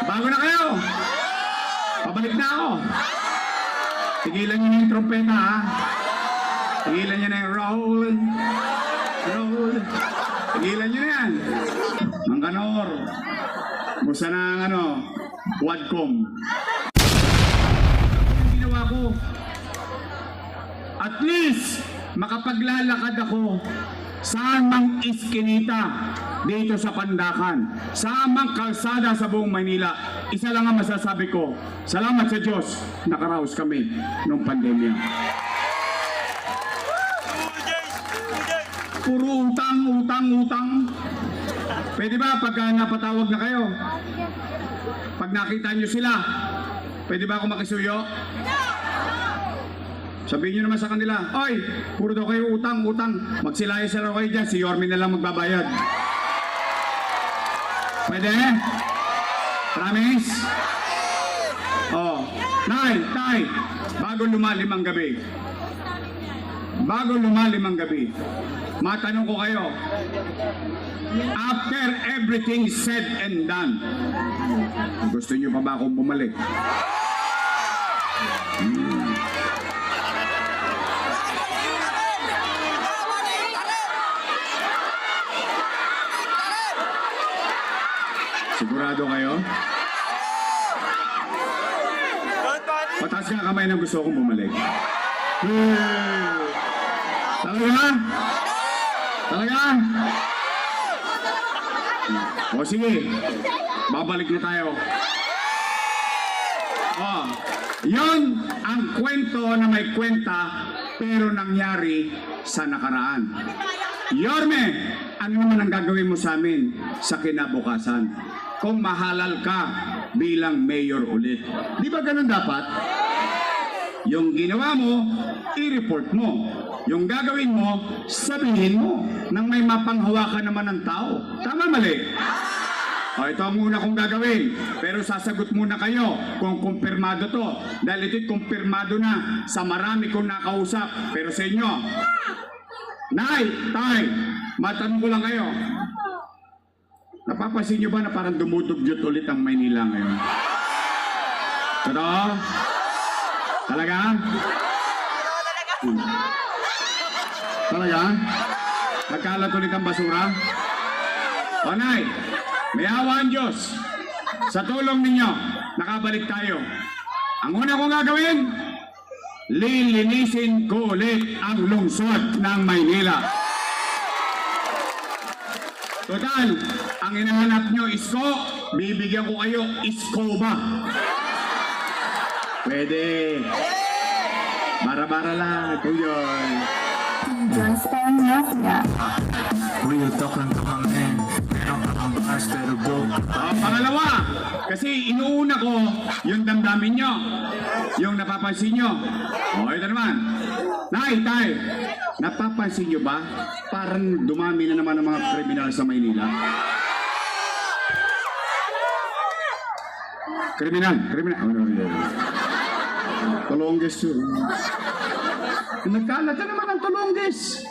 Bago na kayo! Pabalik na ako! Tigilan nyo na yung trompeta, ha? Tigilan nyo na yung roll. Roll. Tigilan nyo na yan. Mang Kanor. Musta na ang Wadcom. Yung ginawa ko. At least, makapaglalakad ako saan mang iskinita dito sa Pandakan, saan mang kalsada sa buong Maynila. Isa lang ang masasabi ko, salamat sa Diyos, nakaraos kami nung pandemya. Puro utang, utang, utang. Pwede ba pagka napatawag na kayo? Pag nakita nyo sila, pwede ba ako makisuyo? Sabihin nyo naman sa kanila, oy, puro daw kayo utang, utang. Magsilayas na kayo dyan, si Yorme na lang magbabayad. Pwede? Promise? Oh, Tay, bago lumalim ang gabi. Bago lumalim ang gabi, matanong ko kayo, after everything said and done, gusto nyo pa ba akong bumalik? Sigurado kayo? Pataas nga kamay na gusto kong bumalik. Talaga? Talaga? O sige, babalik na tayo. O, yun ang kwento na may kwenta pero nangyari sa nakaraan. Yorme, ano naman ang gagawin mo sa amin sa kinabukasan kung mahalal ka bilang mayor ulit? Di ba ganun dapat? Yung ginawa mo, i-report mo. Yung gagawin mo, sabihin mo nang may mapanghawakan naman ng tao. Tama, mali? O, ito ang muna kong gagawin. Pero sasagot muna kayo kung kumpirmado to. Dahil ito'y kumpirmado na sa marami kong nakausap. Pero sa inyo, Nay, Tay, matanong ko lang kayo. Napapansin nyo ba na parang dumudugyot ulit ang Maynila ngayon? Totoo? Talaga? Talaga? Nagkalat ulit ang basura? O Nay, may awa ang Diyos. Sa tulong ninyo, nakabalik tayo. Ang una kong gagawin, lilinisin ko ulit ang lungsod ng Maynila. Total, ang hinahanap nyo isko, bibigyan ko kayo iskoba. Pwede. Bara-bara lang, tuloy. Real talk lang to kami. Meron ka ng bars pero go. Pangalawa, kasi inuuna ko yung damdamin nyo, yung napapansin nyo. O, ito naman. Nay, Tay, napapansin nyo ba? Parang dumami na naman ang mga kriminal sa Maynila. Kriminal. Tulongges yun. Nagkalat na naman ang tulongges.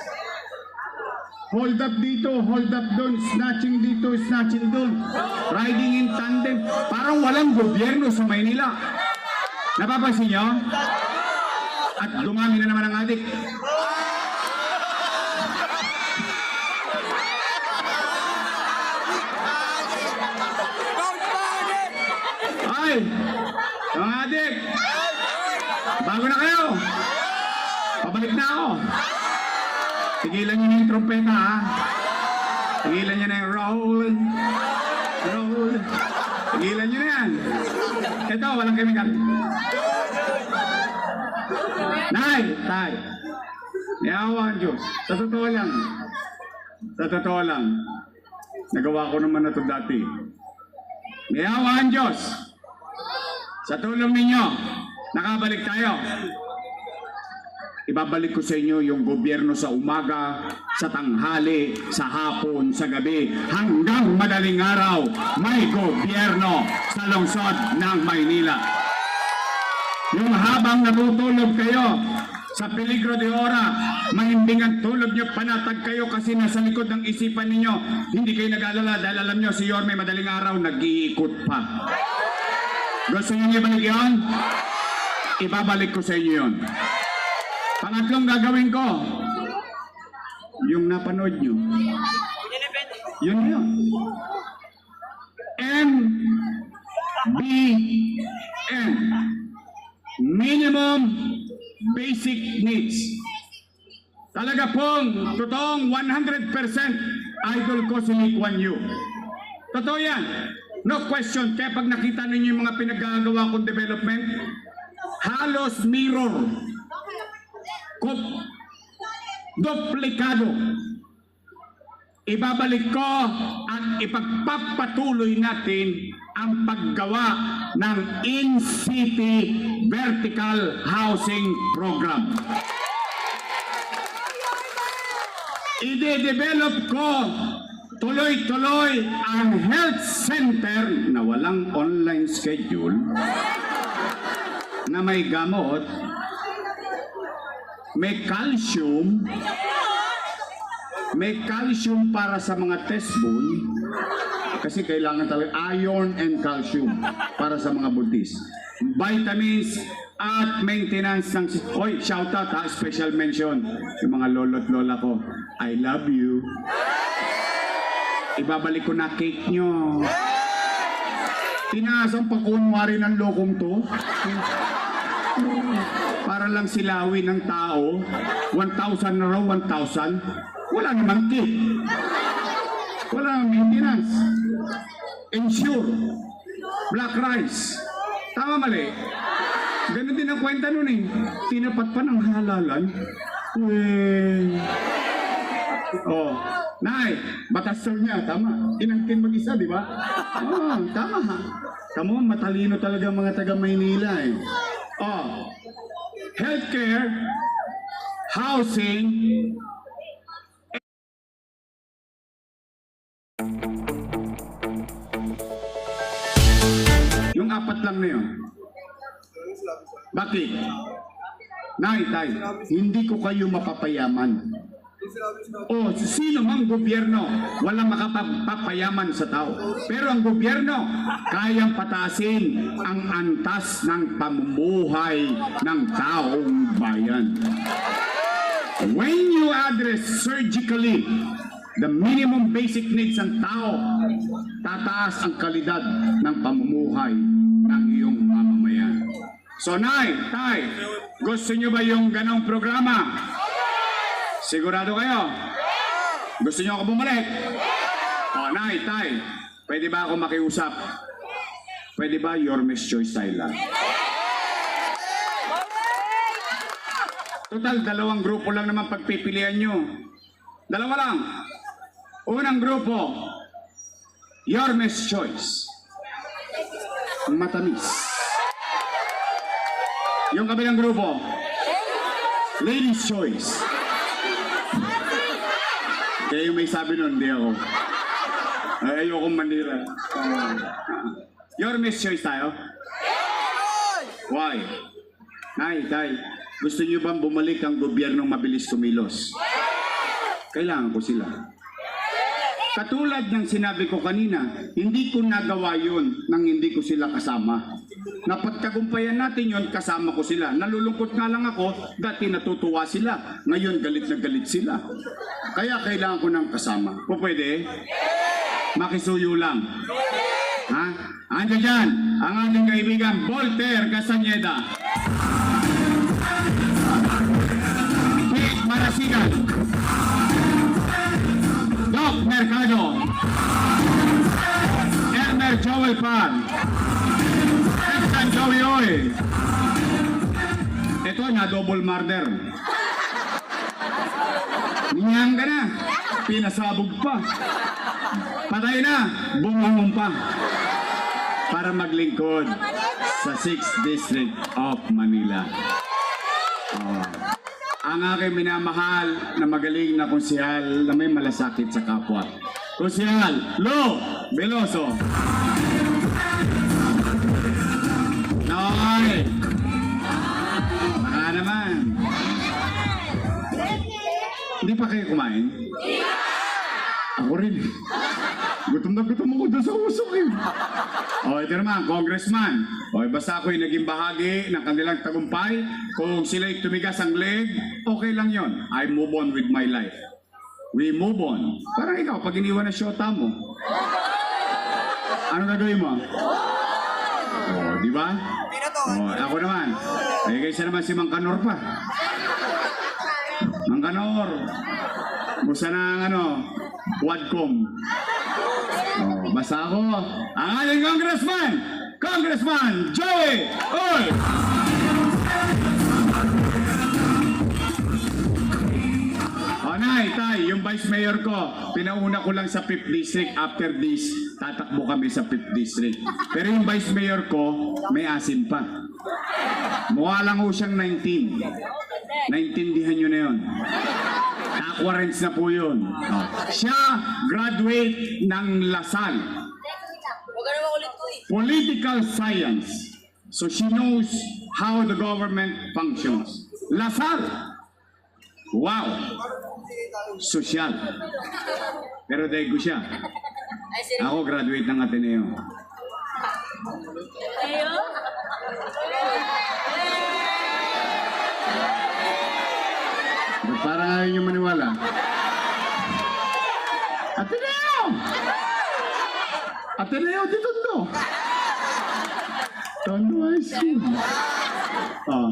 Hold up dito, hold up doon, snatching dito, snatching doon. Riding in tandem. Parang walang gobyerno sa Maynila. Napapansin nyo? At dumami na naman ang adik. Ay! Mga adik! Bago na kayo! Pabalik na ako! Tigilan nyo na yung trompeta, ha? Tigilan nyo na yung roll. Roll. Tigilan nyo na yan. Ito, walang chemical. Nay, Tay. Niyawa ang Diyos. Sa totoo lang, nagawa ko naman na ito dati. Niyawa ang Diyos. Sa tulong ninyo, nakabalik tayo. Ibabalik ko sa inyo yung gobyerno sa umaga, sa tanghali, sa hapon, sa gabi, hanggang madaling araw, may gobyerno sa lungsod ng Maynila. Yung habang natutulog kayo sa peligro de ora, mahimbing ang tulog nyo, panatag kayo kasi nasa likod ng isipan ninyo. Hindi kayo nag-alala dahil alam nyo si Yorme madaling araw nag-iikot pa. Gusto niyo ibalik yun? Ibabalik ko sa inyo yun. Pangatlong gagawin ko, yung napanood nyo. Yun yun. MBN. Minimum Basic Needs. Talaga pong, totoong 100% idol ko si Lee Kuan Yew. Totoo yan. No question. Kaya pag nakita ninyo yung mga pinagagawa kong development, halos mirror. Duplikado. Ibabalik ko at ipagpapatuloy natin ang paggawa ng in-city vertical housing program. Ide-develop ko tuloy-tuloy ang health center na walang online schedule, na may gamot, may calcium para sa mga test bull, kasi kailangan talaga iron and calcium para sa mga buntis. Vitamins at maintenance ng... Oy, shout out ha, special mention. Yung mga lolo't lola ko, I love you. Ibabalik ko na cake nyo. Tinaasang pakunwari ng lokong to. Para lang silawin ng tao. 1,000 na raw, 1,000. Wala namang cake. Wala namang maintenance. Ensure. Black rice. Tama mali. Ganun din ang kwenta nun eh. Tinapat pa ng halalan. Oh, Nay, batas niya, tama. Inangkin mag-isa, di ba? Oh, tama ha. Tamo, matalino talaga mga taga Maynila eh. Oh, healthcare, housing, yung apat lang na yun. Bakit? Nay, tay, hindi ko kayo mapapayaman. O sino mang gobyerno walang makapapayaman sa tao. Pero ang gobyerno kayang patasin ang antas ng pamumuhay ng taong bayan. When you address surgically the minimum basic needs ng tao, tataas ang kalidad ng pamumuhay ng iyong mamamayan. So, Nay, Tay, gusto nyo ba yung ganong programa? Sigurado kayo? Gusto nyo ako bumalik? O, Nay, Tay, pwede ba ako makiusap? Pwede ba your Miss Choice style lang? Total, dalawang grupo lang naman pagpipilian nyo. Dalawa lang. Unang grupo, your Miss Choice. Matamis. Yung kabilang grupo, Ladies Choice. Kaya yung may sabi nun, hindi ako. Ay, ayokong manira. Your Miss Choice tayo? Why? Nay, Tay, gusto niyo bang bumalik ang gobyernong mabilis kumilos? Kailangan ko sila. Katulad ng sinabi ko kanina, hindi ko nagawa yun nang hindi ko sila kasama. Napagtagumpayan natin yun, kasama ko sila. Nalulungkot nga lang ako, dati natutuwa sila. Ngayon galit na galit sila. Kaya kailangan ko ng kasama. O pwede? Makisuyo lang. Ha? Andiyan dyan, ang ating kaibigan, Voltaire Castañeda. Kate Marasigan. Doc Mercado. Elmer Joel Pan. Joey Oy. Ito na double murder. Niyang ka na. Pinasabog pa. Patay na. Bumangon pa. Para maglingkod sa 6th District of Manila. Ang aking minamahal na magaling na konsehal na may malasakit sa kapwa. Konsehal Lo Veloso. Noy! Baka naman. Hindi pa kayo kumain? Ako rin. Gutom na gutom ako. doon sa usok eh. O, ito naman, congressman. O, basta ako'y naging bahagi ng kanilang tagumpay. Kung sila'y tumigas ang leg, okay lang yon. I move on with my life. We move on. Parang ikaw, pag iniwan na syota mo, ano gagawin mo? O, di ba? O, ako naman. Ay, kaysa naman si Mang Kanor pa. Mang Kanor. Musta na Quadcom. Oh, basta ako, ang ating Congressman Joey Oy! Oh, Nay, Tay, yung Vice Mayor ko, pinauna ko lang sa 5th District. After this, tatakbo kami sa 5th District. Pero yung Vice Mayor ko, may asim pa. Mukha lang ho siyang 19. Naintindihan nyo na yun. Aquarents na po yun. Oh. Siya, graduate ng LaSalle. Political Science. So she knows how the government functions. LaSalle. Wow. Social. Pero dahil ko siya. Ako graduate ng Ateneo. Ba't parang ayaw niyo maniwala? Ateneo! Ateneo, dito to. Tondo High School. Oh.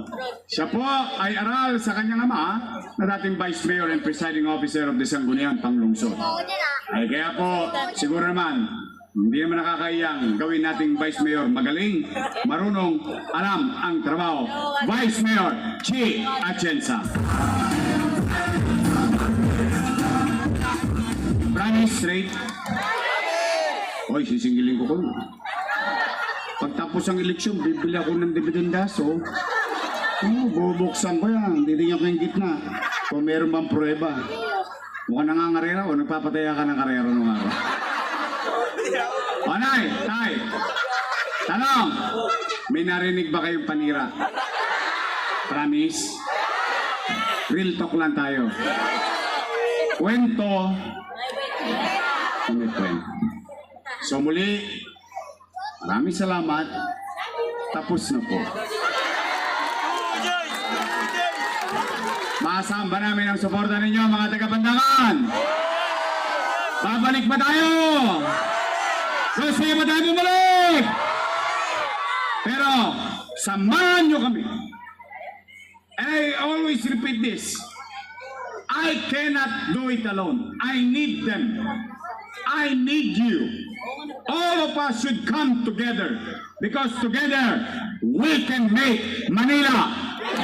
Siya po ay aral sa kanyang ama na dating Vice Mayor and Presiding Officer of the Sangguniang Panglungsod. Ay kaya po, siguro naman, hindi naman nakakaiyang gawin nating Vice Mayor magaling, marunong, alam ang trabaho. Vice Mayor Chi Atienza. Promise straight. Hoy, sisingilin ko ko. Pagtapos ang eleksyon, bibili ako ng dividendaso. Bubuksan ko yan. Titingnan ko yung gitna. Kung meron bang prueba. Mukhang nangangarera o nagpapataya ka ng karera nung araw. O, Nay, Tay. Tanong, may narinig ba kayong panira? Promise? Real talk lang tayo. Kwento. May kwento. So muli, maraming salamat. Tapos na po. Maasahan ba namin ang suporta ninyo mga taga-Pandangan? Babalik ba tayo? Gusto ba tayo bumalik? Pero, samahan nyo kami. And I always repeat this. I cannot do it alone. I need them. I need you. All of us should come together because together we can make Manila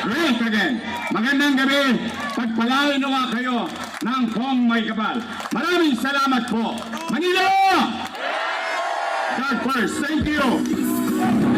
great again. Magandang gabi. Pagpalain nawa kayo ng Kong May Kapal. Maraming salamat po. Manila! God first. Thank you.